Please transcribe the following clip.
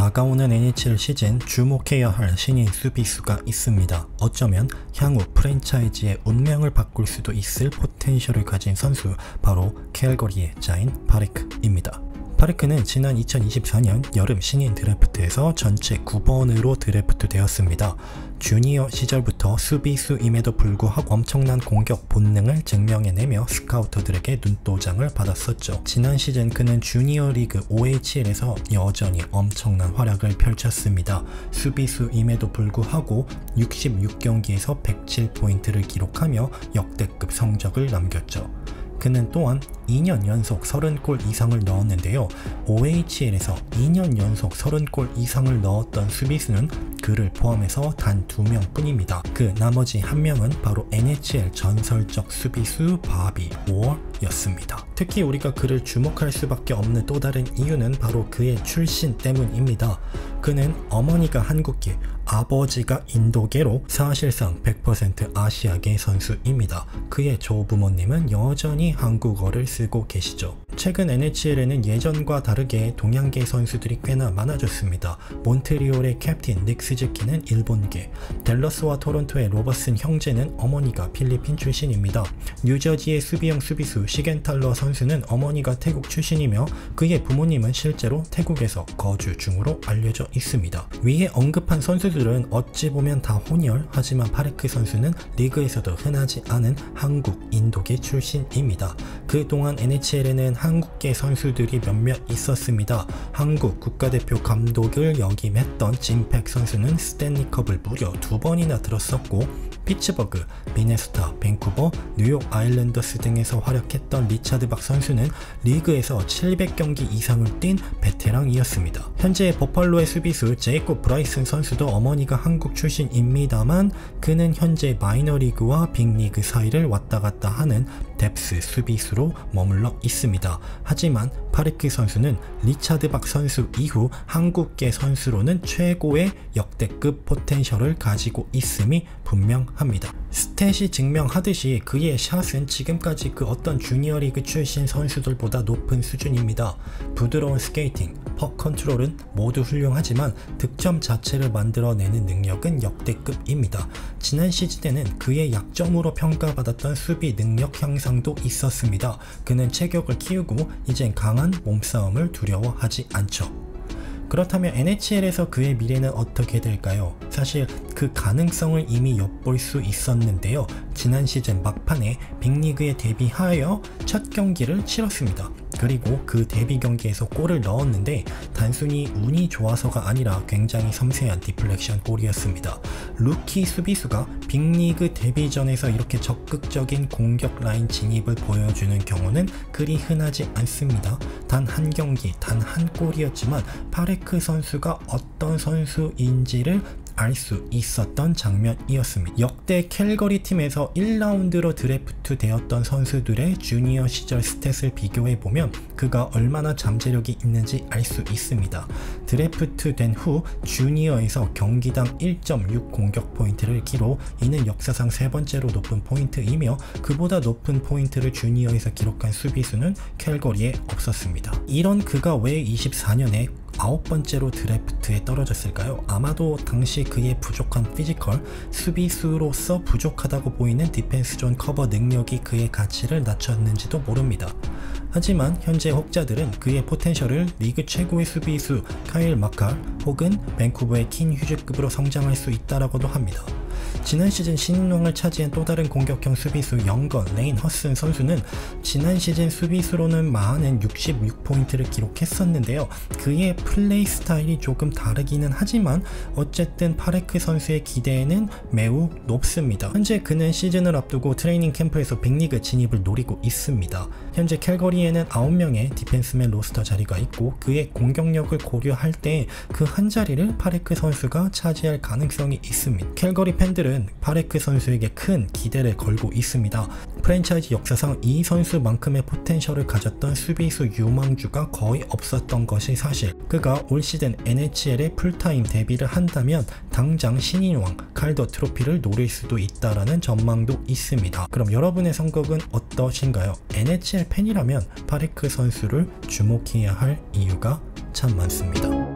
다가오는 NHL 시즌 주목해야 할 신인 수비수가 있습니다. 어쩌면 향후 프랜차이즈의 운명을 바꿀 수도 있을 포텐셜을 가진 선수, 바로 캘거리의 자인 파레크입니다. 파레크는 지난 2024년 여름 신인 드래프트에서 전체 9번으로 드래프트 되었습니다. 주니어 시절부터 수비수임에도 불구하고 엄청난 공격 본능을 증명해내며 스카우터들에게 눈도장을 받았었죠. 지난 시즌 그는 주니어 리그 OHL에서 여전히 엄청난 활약을 펼쳤습니다. 수비수임에도 불구하고 66경기에서 107포인트를 기록하며 역대급 성적을 남겼죠. 그는 또한 2년 연속 30골 이상을 넣었는데요. OHL에서 2년 연속 30골 이상을 넣었던 수비수는 그를 포함해서 단 2명 뿐입니다. 그 나머지 1명은 바로 NHL 전설적 수비수 바비 오어였습니다. 특히 우리가 그를 주목할 수밖에 없는 또 다른 이유는 바로 그의 출신 때문입니다. 그는 어머니가 한국계, 아버지가 인도계로 사실상 100% 아시아계 선수입니다. 그의 조부모님은 여전히 한국어를 쓰고 계시죠. 최근 NHL에는 예전과 다르게 동양계 선수들이 꽤나 많아졌습니다. 몬트리올의 캡틴 닉 스즈키는 일본계, 댈러스와 토론토의 로버슨 형제는 어머니가 필리핀 출신입니다. 뉴저지의 수비형 수비수 시겐탈러 선수는 어머니가 태국 출신이며 그의 부모님은 실제로 태국에서 거주 중으로 알려져 있습니다. 위에 언급한 선수들은 어찌 보면 다 혼혈, 하지만 파레크 선수는 리그에서도 흔하지 않은 한국, 인도계 출신입니다. 그동안 NHL에는 한국계 선수들이 몇몇 있었습니다. 한국 국가대표 감독을 역임했던 짐팩 선수는 스탠리컵을 무려 2번이나 들었었고, 피츠버그, 미네소타, 밴쿠버, 뉴욕 아일랜더스 등에서 활약했던 리차드 박 선수는 리그에서 700경기 이상을 뛴 베테랑이었습니다. 현재 버팔로의 수비수 제이콥 브라이슨 선수도 어머니가 한국 출신입니다만 그는 현재 마이너리그와 빅리그 사이를 왔다갔다 하는 뎁스 수비수로 머물러 있습니다. 하지만 파레크 선수는 리차드 박 선수 이후 한국계 선수로는 최고의 역대급 포텐셜을 가지고 있음이 분명합니다. 스탯이 증명하듯이 그의 샷은 지금까지 그 어떤 주니어리그 출신 선수들보다 높은 수준입니다. 부드러운 스케이팅, 퍽 컨트롤은 모두 훌륭하지만 득점 자체를 만들어내는 능력은 역대급입니다. 지난 시즌에는 그의 약점으로 평가받았던 수비 능력 향상도 있었습니다. 그는 체격을 키우고 이젠 강한 몸싸움을 두려워하지 않죠. 그렇다면 NHL에서 그의 미래는 어떻게 될까요? 사실 그 가능성을 이미 엿볼 수 있었는데요. 지난 시즌 막판에 빅리그에 데뷔하여 첫 경기를 치렀습니다. 그리고 그 데뷔 경기에서 골을 넣었는데 단순히 운이 좋아서가 아니라 굉장히 섬세한 디플렉션 골이었습니다. 루키 수비수가 빅리그 데뷔전에서 이렇게 적극적인 공격 라인 진입을 보여주는 경우는 그리 흔하지 않습니다. 단 한 경기, 단 한 골이었지만 파레크 선수가 어떤 선수인지를 알 수 있었던 장면이었습니다. 역대 캘거리 팀에서 1라운드로 드래프트 되었던 선수들의 주니어 시절 스탯을 비교해보면 그가 얼마나 잠재력이 있는지 알 수 있습니다. 드래프트 된 후 주니어에서 경기당 1.6 공격 포인트를 기록, 이는 역사상 3번째로 높은 포인트이며 그보다 높은 포인트를 주니어에서 기록한 수비수는 캘거리에 없었습니다. 이런 그가 왜 24년에 9번째로 드래프트에 떨어졌을까요? 아마도 당시 그의 부족한 피지컬, 수비수로서 부족하다고 보이는 디펜스 존 커버 능력이 그의 가치를 낮췄는지도 모릅니다. 하지만 현재 혹자들은 그의 포텐셜을 리그 최고의 수비수 카일 마칼 혹은 밴쿠버의 킨 휴즈급으로 성장할 수 있다라고도 합니다. 지난 시즌 신인왕을 차지한 또 다른 공격형 수비수 영건 레인 허슨 선수는 지난 시즌 수비수로는 많은 66포인트를 기록했었는데요. 그의 플레이 스타일이 조금 다르기는 하지만 어쨌든 파레크 선수의 기대는 매우 높습니다. 현재 그는 시즌을 앞두고 트레이닝 캠프에서 빅리그 진입을 노리고 있습니다. 현재 캘거리에는 9명의 디펜스맨 로스터 자리가 있고 그의 공격력을 고려할 때 그 한 자리를 파레크 선수가 차지할 가능성이 있습니다. 캘거리 팬들은 파레크 선수에게 큰 기대를 걸고 있습니다. 프랜차이즈 역사상 이 선수만큼의 포텐셜을 가졌던 수비수 유망주가 거의 없었던 것이 사실. 그가 올 시즌 NHL에 풀타임 데뷔를 한다면 당장 신인왕 칼더 트로피를 노릴 수도 있다라는 전망도 있습니다. 그럼 여러분의 생각은 어떠신가요? NHL 팬이라면 파레크 선수를 주목해야 할 이유가 참 많습니다.